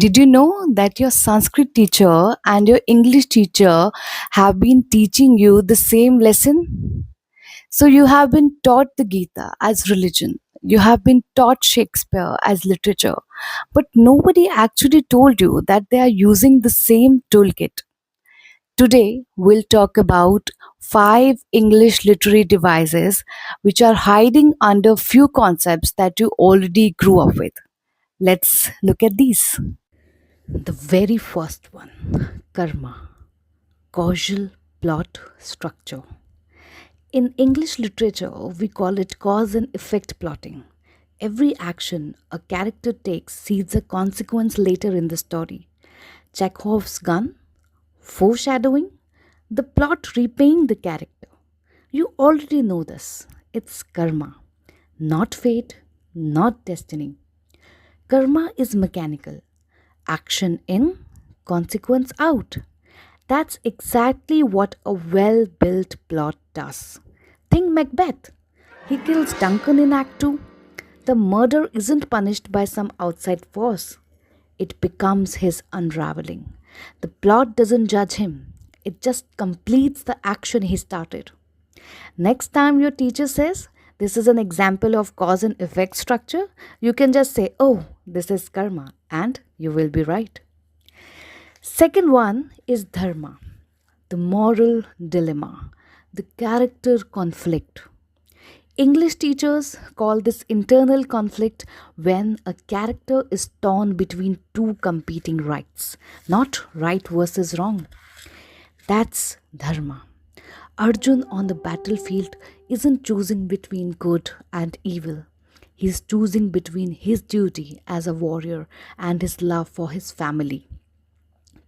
Did you know that your Sanskrit teacher and your English teacher have been teaching you the same lesson? So you have been taught the Gita as religion. You have been taught Shakespeare as literature. But nobody actually told you that they are using the same toolkit. Today, we'll talk about five English literary devices which are hiding under few concepts that you already grew up with. Let's look at these. The very first one, karma, causal plot structure. In English literature, we call it cause and effect plotting. Every action a character takes sees a consequence later in the story. Chekhov's gun, foreshadowing, the plot repaying the character. You already know this. It's karma, not fate, not destiny. Karma is mechanical. Action in, consequence out. That's exactly what a well built plot does. Think Macbeth. He kills Duncan in Act 2. The murder isn't punished by some outside force, it becomes his unraveling. The plot doesn't judge him, it just completes the action he started. Next time your teacher says, this is an example of cause and effect structure, you can just say, oh, this is karma, and you will be right. Second one is dharma, the moral dilemma, the character conflict. English teachers call this internal conflict when a character is torn between two competing rights, not right versus wrong. That's dharma. Arjun on the battlefield isn't choosing between good and evil. He's choosing between his duty as a warrior and his love for his family.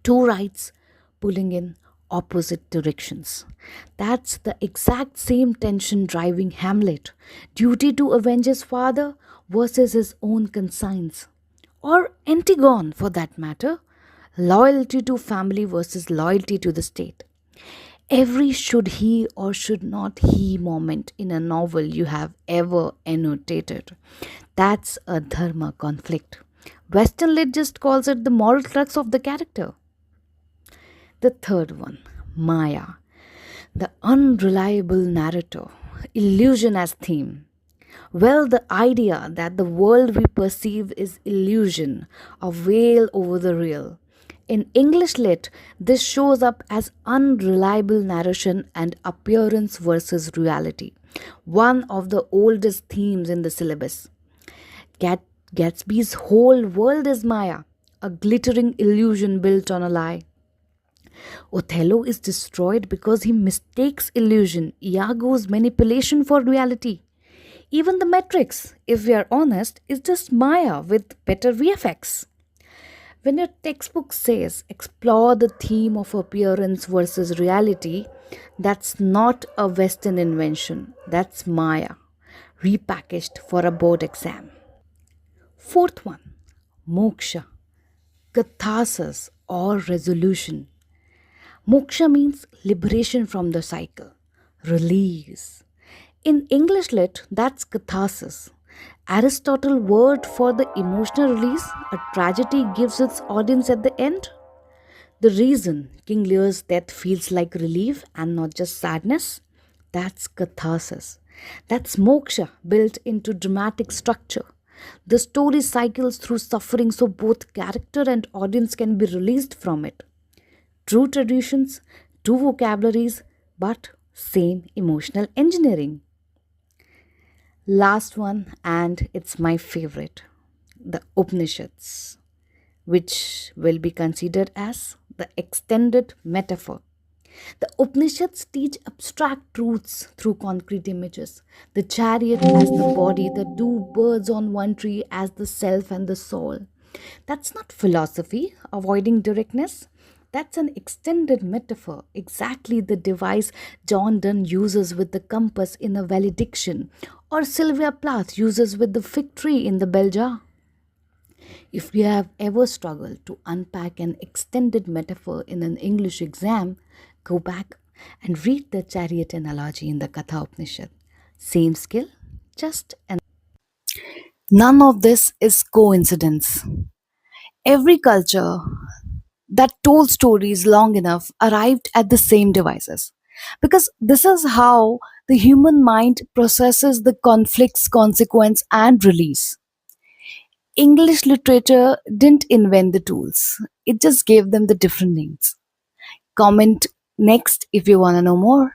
Two rights pulling in opposite directions. That's the exact same tension driving Hamlet. Duty to avenge his father versus his own conscience. Or Antigone, for that matter. Loyalty to family versus loyalty to the state. Every should he or should not he moment in a novel you have ever annotated. That's a dharma conflict. Western lit just calls it the moral crux of the character. The third one, Maya, the unreliable narrator, illusion as theme. Well, the idea that the world we perceive is illusion, a veil over the real. In English lit, this shows up as unreliable narration and appearance versus reality, one of the oldest themes in the syllabus. Gat- Gatsby's whole world is Maya, a glittering illusion built on a lie. Othello is destroyed because he mistakes illusion, Iago's manipulation for reality. Even the Matrix, if we are honest, is just Maya with better VFX. When your textbook says explore the theme of appearance versus reality, that's not a Western invention, that's Maya, repackaged for a board exam. Fourth one, moksha, catharsis or resolution. Moksha means liberation from the cycle, release. In English lit, that's catharsis. Aristotle word for the emotional release a tragedy gives its audience at the end. The reason King Lear's death feels like relief and not just sadness, that's catharsis. That's moksha built into dramatic structure. The story cycles through suffering so both character and audience can be released from it. True traditions, two vocabularies, but same emotional engineering. Last one, and it's my favorite, the Upanishads, which will be considered as the extended metaphor. The Upanishads teach abstract truths through concrete images. The chariot as the body, the two birds on one tree as the self and the soul. That's not philosophy, avoiding directness. That's an extended metaphor, exactly the device John Donne uses with the compass in a valediction, or Sylvia Plath uses with the fig tree in the bell jar. If you have ever struggled to unpack an extended metaphor in an English exam, go back and read the chariot analogy in the Katha Upanishad. Same skill, just an. None of this is coincidence. Every culture that told stories long enough arrived at the same devices. Because this is how the human mind processes the conflicts, consequence, and release. English literature didn't invent the tools, it just gave them the different names. Comment next if you want to know more.